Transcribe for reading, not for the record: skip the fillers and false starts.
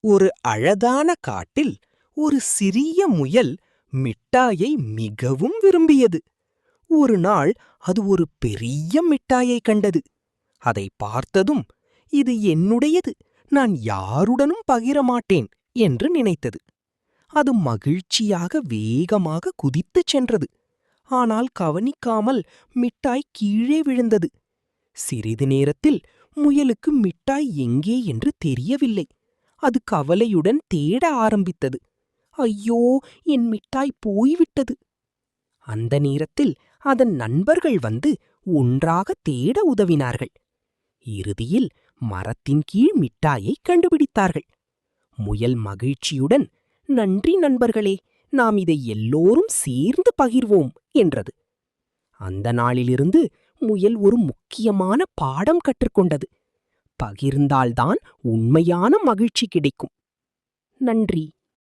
ஒரு அழகான காட்டில் ஒரு சிறிய முயல் மிட்டாயை மிகவும் விரும்பியது. ஒரு நாள் அது ஒரு பெரிய மிட்டாயை கண்டது. அதை பார்த்ததும், இது என்னுடையது, நான் யாருடனும் பகிர மாட்டேன் என்று நினைத்தது. அது மகிழ்ச்சியாக வேகமாக குதித்துச் சென்றது. ஆனால் கவனிக்காமல் மிட்டாய் கீழே விழுந்தது. சிறிது நேரத்தில் முயலுக்கு மிட்டாய் எங்கே என்று தெரியவில்லை. அது கவலையுடன் தேட ஆரம்பித்தது. ஐயோ, என் மிட்டாய் போய்விட்டது. அந்த நேரத்தில் அதன் நண்பர்கள் வந்து ஒன்றாக தேட உதவினார்கள். இறுதியில் மரத்தின் கீழ் மிட்டாயை கண்டுபிடித்தார்கள். முயல் மகிழ்ச்சியுடன், நன்றி நண்பர்களே, நாம் இதை எல்லோரும் சேர்ந்து பகிர்வோம் என்றது. அந்த நாளிலிருந்து முயல் ஒரு முக்கியமான பாடம் கற்றுக்கொண்டது. பகிர்ந்தால்தான் உண்மையான மகிழ்ச்சி கிடைக்கும். நன்றி.